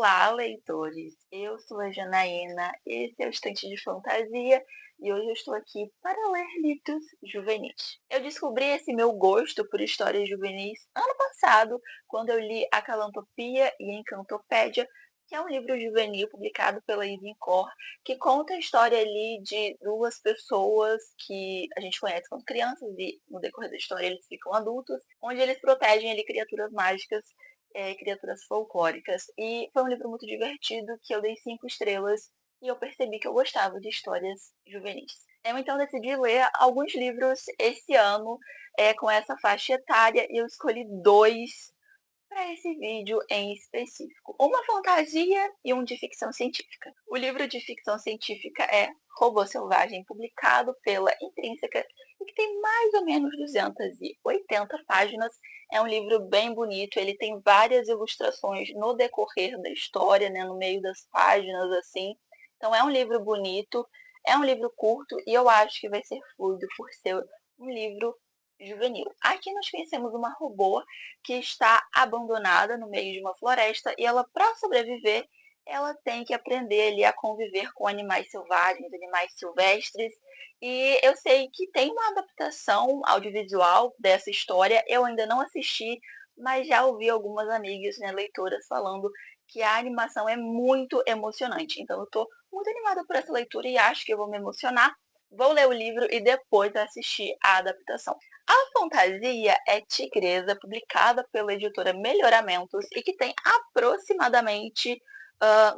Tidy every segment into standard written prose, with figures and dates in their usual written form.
Olá, leitores! Eu sou a Janaína, esse é o Estante de Fantasia e hoje eu estou aqui para ler livros juvenis. Eu descobri esse meu gosto por histórias juvenis ano passado, quando eu li Acalantopia e Encantopédia, que é um livro juvenil publicado pela Ivencor, que conta a história ali de duas pessoas que a gente conhece quando crianças e no decorrer da história eles ficam adultos, onde eles protegem ali criaturas mágicas criaturas folclóricas. E foi um livro muito divertido, que eu dei 5 estrelas e eu percebi que eu gostava de histórias juvenis. Eu então decidi ler alguns livros esse ano com essa faixa etária e eu escolhi dois para esse vídeo em específico. Uma fantasia e um de ficção científica. O livro de ficção científica é Robô Selvagem, publicado pela Intrínseca, e que tem mais ou menos 280 páginas. É um livro bem bonito, ele tem várias ilustrações no decorrer da história, né, no meio das páginas, assim. Então é um livro bonito, é um livro curto e eu acho que vai ser fluido por ser um livro juvenil. Aqui nós conhecemos uma robô que está abandonada no meio de uma floresta e ela, para sobreviver, ela tem que aprender ali a conviver com animais selvagens, animais silvestres. E eu sei que tem uma adaptação audiovisual dessa história, eu ainda não assisti, mas já ouvi algumas amigas, né, leitoras falando que a animação é muito emocionante. Então eu estou muito animada por essa leitura e acho que eu vou me emocionar. Vou ler o livro e depois assistir a adaptação. A fantasia é Tigresa, publicada pela editora Melhoramentos e que tem aproximadamente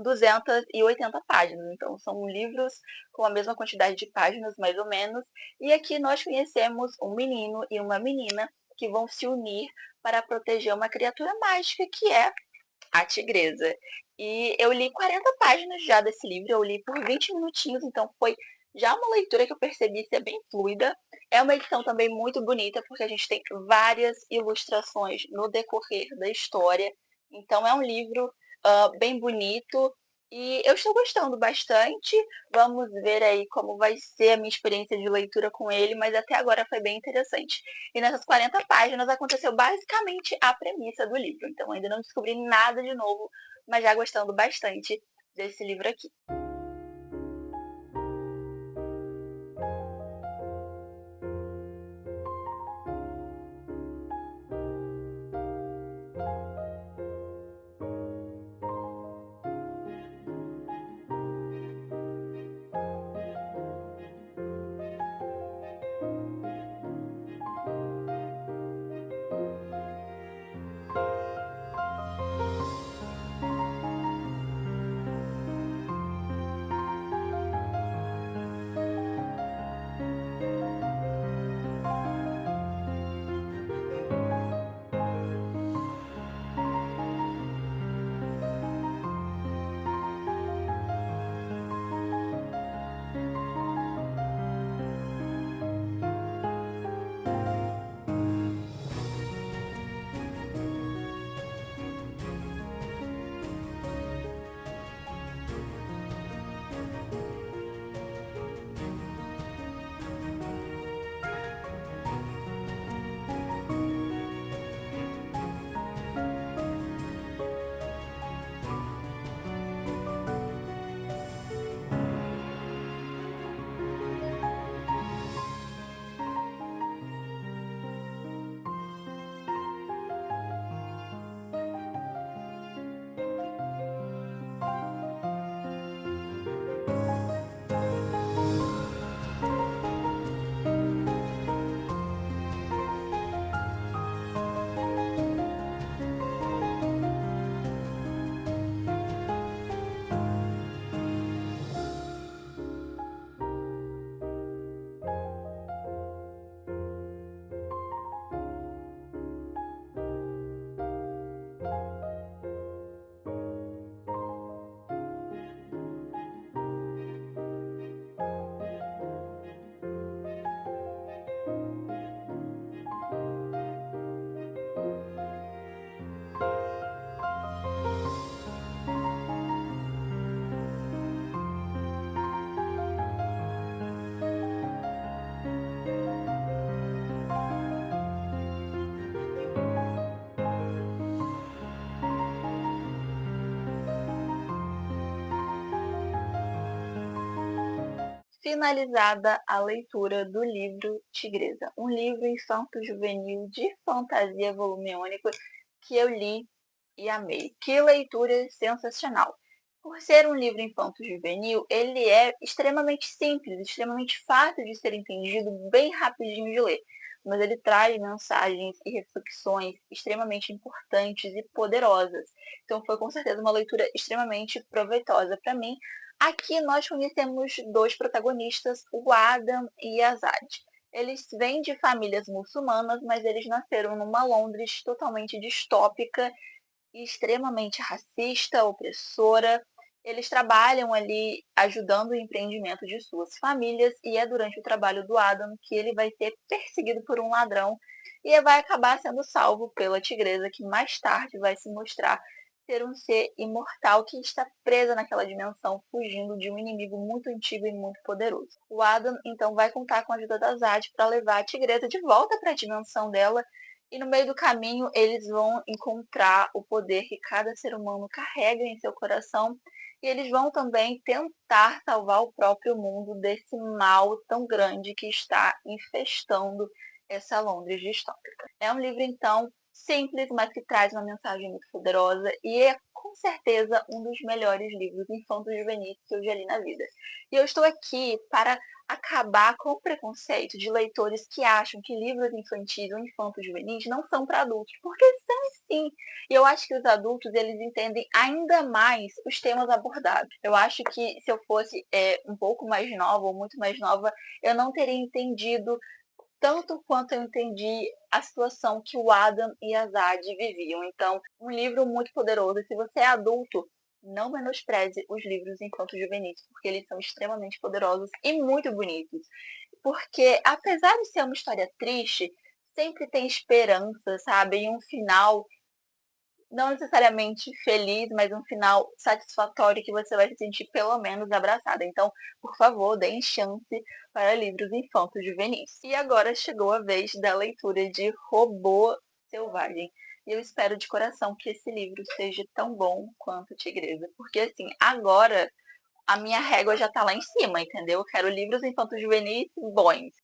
280 páginas. Então, são livros com a mesma quantidade de páginas, mais ou menos. E aqui nós conhecemos um menino e uma menina que vão se unir para proteger uma criatura mágica que é a Tigresa. E eu li 40 páginas já desse livro, eu li por 20 minutinhos, então foi já uma leitura que eu percebi ser bem fluida. É uma edição também muito bonita, porque a gente tem várias ilustrações no decorrer da história. Então é um livro bem bonito e eu estou gostando bastante. Vamos ver aí como vai ser a minha experiência de leitura com ele, mas até agora foi bem interessante. E nessas 40 páginas aconteceu basicamente a premissa do livro. Então ainda não descobri nada de novo, mas já gostando bastante desse livro aqui. finalizada a leitura do livro Tigresa, um livro infanto-juvenil de fantasia volume único que eu li e amei. Que leitura sensacional! Por ser um livro infanto-juvenil, ele é extremamente simples, extremamente fácil de ser entendido, bem rapidinho de ler. Mas ele traz mensagens e reflexões extremamente importantes e poderosas. Então foi com certeza uma leitura extremamente proveitosa para mim. Aqui nós conhecemos dois protagonistas, o Adam e a Azad. Eles vêm de famílias muçulmanas, mas eles nasceram numa Londres totalmente distópica e extremamente racista, opressora. Eles trabalham ali ajudando o empreendimento de suas famílias e é durante o trabalho do Adam que ele vai ser perseguido por um ladrão e vai acabar sendo salvo pela tigresa, que mais tarde vai se mostrar ser um ser imortal que está presa naquela dimensão, fugindo de um inimigo muito antigo e muito poderoso. O Adam então vai contar com a ajuda da Zad para levar a tigresa de volta para a dimensão dela, e no meio do caminho eles vão encontrar o poder que cada ser humano carrega em seu coração, e eles vão também tentar salvar o próprio mundo desse mal tão grande que está infestando essa Londres distópica. É um livro, então, simples, mas que traz uma mensagem muito poderosa e é, com certeza, um dos melhores livros infanto-juvenis que eu já li na vida. E eu estou aqui para acabar com o preconceito de leitores que acham que livros infantis ou infanto-juvenis não são para adultos, porque são sim. E eu acho que os adultos, eles entendem ainda mais os temas abordados. Eu acho que se eu fosse um pouco mais nova ou muito mais nova, eu não teria entendido tanto quanto eu entendi a situação que o Adam e a Zad viviam. Então, um livro muito poderoso. Se você é adulto, não menospreze os livros enquanto juvenis, porque eles são extremamente poderosos e muito bonitos. Porque, apesar de ser uma história triste, sempre tem esperança, sabe? E um final não necessariamente feliz, mas um final satisfatório que você vai se sentir pelo menos abraçada. Então, por favor, deem chance para livros infantos juvenis. E agora chegou a vez da leitura de Robô Selvagem. E eu espero de coração que esse livro seja tão bom quanto Tigresa. Porque, assim, agora a minha régua já tá lá em cima, entendeu? Eu quero livros infantos juvenis bons.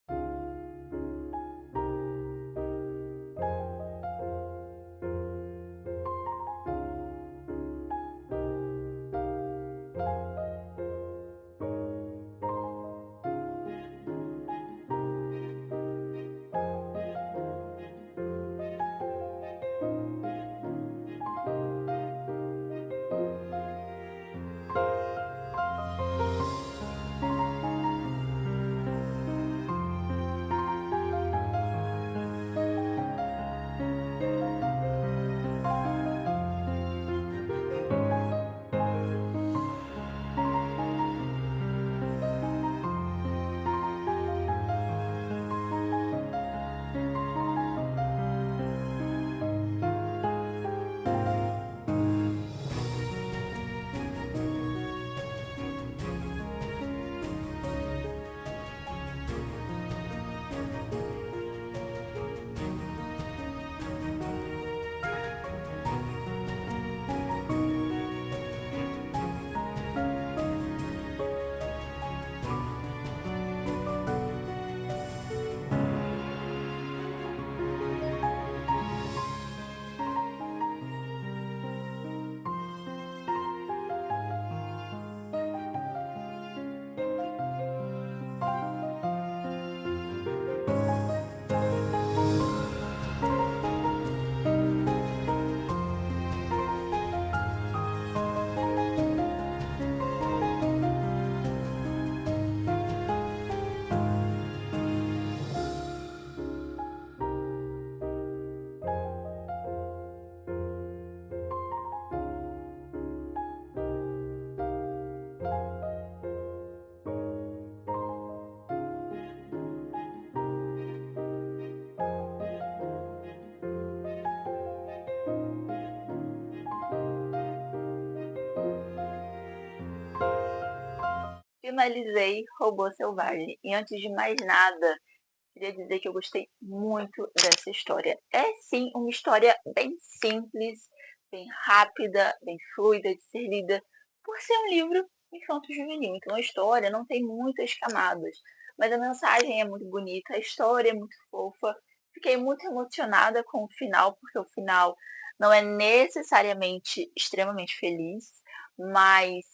Finalizei Robô Selvagem. E antes de mais nada, queria dizer que eu gostei muito dessa história. É sim uma história bem simples, bem rápida, bem fluida de ser lida, por ser um livro infanto-juvenil. Então a história não tem muitas camadas, mas a mensagem é muito bonita, a história é muito fofa. Fiquei muito emocionada com o final, porque o final não é necessariamente extremamente feliz, mas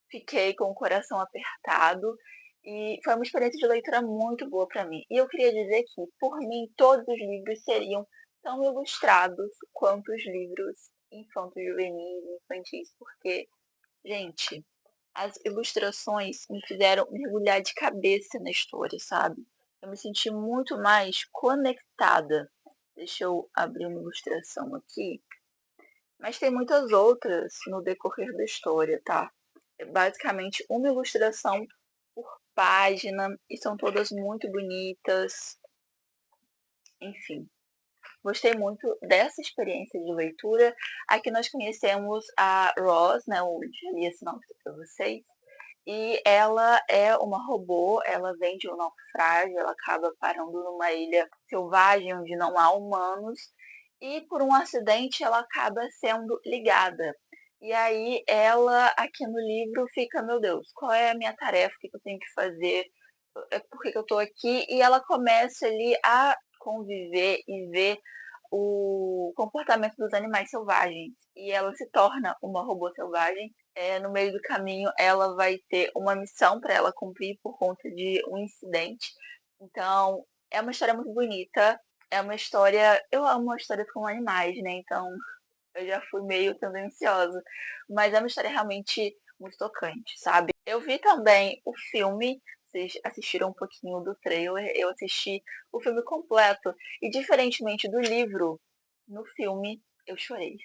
fiquei com o coração apertado e foi uma experiência de leitura muito boa para mim. E eu queria dizer que, por mim, todos os livros seriam tão ilustrados quanto os livros infanto-juvenis, infantis, porque, gente, as ilustrações me fizeram mergulhar de cabeça na história, sabe? Eu me senti muito mais conectada. Deixa eu abrir uma ilustração aqui. Mas tem muitas outras no decorrer da história, tá? É basicamente uma ilustração por página e são todas muito bonitas. Enfim, gostei muito dessa experiência de leitura. Aqui nós conhecemos a Roz, né? Eu já li a sinopse para vocês. E ela é uma robô, ela vem de um naufrágio, ela acaba parando numa ilha selvagem onde não há humanos e por um acidente ela acaba sendo ligada. E aí ela aqui no livro fica, meu Deus, qual é a minha tarefa, o que eu tenho que fazer, por que eu estou aqui? E ela começa ali a conviver e ver o comportamento dos animais selvagens. E ela se torna uma robô selvagem. No meio do caminho, ela vai ter uma missão para ela cumprir por conta de um incidente. Então, é uma história muito bonita. É uma história. Eu amo histórias com animais, né? Então, eu já fui meio tendenciosa. Mas é uma história realmente muito tocante, sabe? Eu vi também o filme. Vocês assistiram um pouquinho do trailer, eu assisti o filme completo. E diferentemente do livro, no filme eu chorei.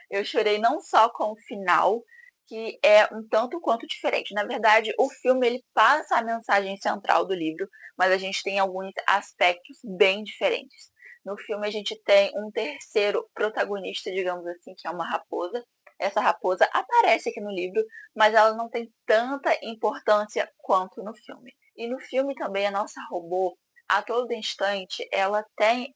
Eu chorei não só com o final, que é um tanto quanto diferente. Na verdade, o filme ele passa a mensagem central do livro, mas a gente tem alguns aspectos bem diferentes. No filme a gente tem um terceiro protagonista, digamos assim, que é uma raposa. Essa raposa aparece aqui no livro, mas ela não tem tanta importância quanto no filme. E no filme também a nossa robô, a todo instante, ela tem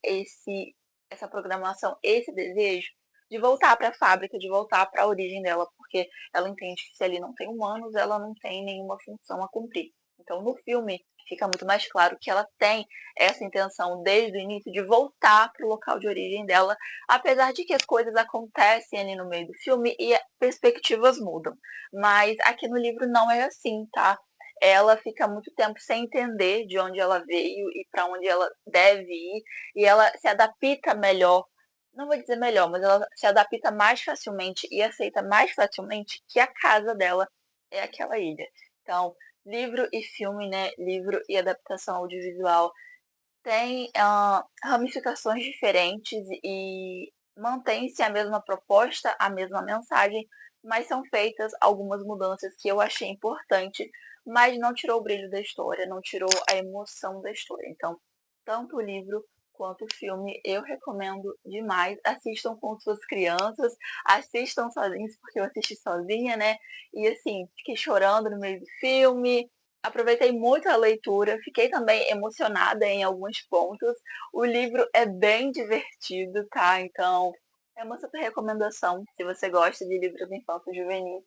essa programação, esse desejo de voltar para a fábrica, de voltar para a origem dela, porque ela entende que se ali não tem humanos, ela não tem nenhuma função a cumprir. Então, no filme, fica muito mais claro que ela tem essa intenção desde o início de voltar para o local de origem dela, apesar de que as coisas acontecem ali no meio do filme e perspectivas mudam. Mas aqui no livro não é assim, tá? Ela fica muito tempo sem entender de onde ela veio e para onde ela deve ir, e ela se adapta melhor, não vou dizer melhor, mas ela se adapta mais facilmente e aceita mais facilmente que a casa dela é aquela ilha. Então, livro e filme, né? Livro e adaptação audiovisual tem ramificações diferentes e mantém-se a mesma proposta, a mesma mensagem, mas são feitas algumas mudanças que eu achei importante, mas não tirou o brilho da história, não tirou a emoção da história. Então, tanto o livro quanto o filme eu recomendo demais. Assistam com suas crianças, assistam sozinhos, porque eu assisti sozinha, né? E assim, fiquei chorando no meio do filme, aproveitei muito a leitura, fiquei também emocionada em alguns pontos. O livro é bem divertido, tá? Então, é uma super recomendação. Se você gosta de livros infantos juvenis,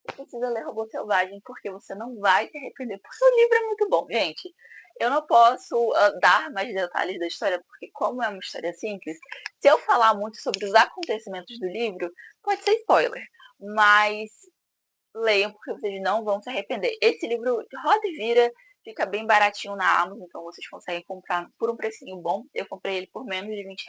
você precisa ler Robô Selvagem, porque você não vai se arrepender, porque o livro é muito bom, gente. Eu não posso dar mais detalhes da história, porque como é uma história simples, se eu falar muito sobre os acontecimentos do livro, pode ser spoiler. Mas leiam, porque vocês não vão se arrepender. Esse livro roda e vira, fica bem baratinho na Amazon, então vocês conseguem comprar por um precinho bom. Eu comprei ele por menos de R$ 20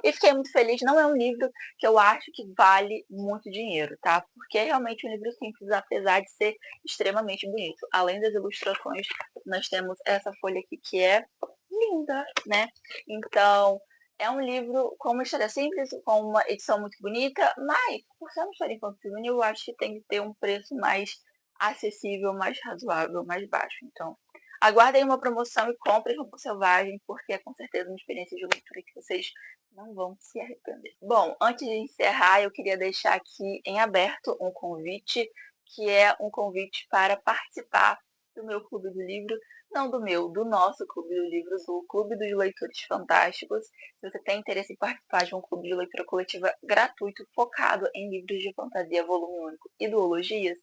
e fiquei muito feliz. Não é um livro que eu acho que vale muito dinheiro, tá? Porque é realmente um livro simples, apesar de ser extremamente bonito. Além das ilustrações, nós temos essa folha aqui que é linda, né? Então, é um livro com uma história simples, com uma edição muito bonita, mas, por ser uma história infanto-juvenil, eu acho que tem que ter um preço mais acessível, mais razoável, mais baixo. Então, aguardem uma promoção e comprem Robô Selvagem, porque é com certeza uma experiência de leitura que vocês não vão se arrepender. Bom, antes de encerrar, eu queria deixar aqui em aberto um convite, que é um convite para participar do meu Clube do Livro, não do meu, do nosso Clube do Livro, do Clube dos Leitores Fantásticos. Se você tem interesse em participar de um clube de leitura coletiva gratuito focado em livros de fantasia, volume único e duologias,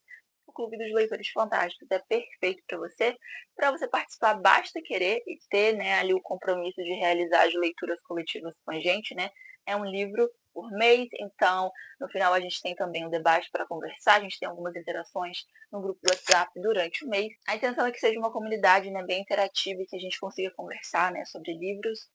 O Clube dos Leitores Fantásticos é perfeito para você participar basta querer e ter, né, ali o compromisso de realizar as leituras coletivas com a gente, né? É um livro por mês, então no final a gente tem também um debate para conversar, a gente tem algumas interações no grupo do WhatsApp durante o mês. A intenção é que seja uma comunidade, né, bem interativa e que a gente consiga conversar, né, sobre livros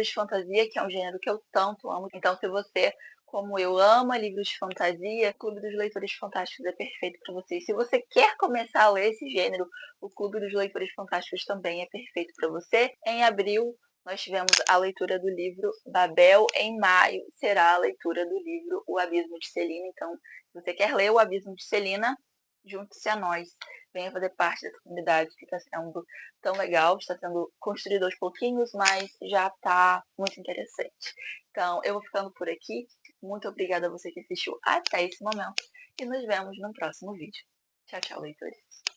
de fantasia, que é um gênero que eu tanto amo. Então, se você, como eu, ama livros de fantasia, o Clube dos Leitores Fantásticos é perfeito para você. E se você quer começar a ler esse gênero, o Clube dos Leitores Fantásticos também é perfeito para você. Em abril, nós tivemos a leitura do livro Babel. Em maio será a leitura do livro O Abismo de Celina. Então, se você quer ler O Abismo de Celina, junte-se a nós. Venha fazer parte dessa comunidade que está sendo tão legal, está sendo construído aos pouquinhos, mas já está muito interessante. Então, eu vou ficando por aqui. Muito obrigada a você que assistiu até esse momento e nos vemos no próximo vídeo. Tchau, tchau, leitores!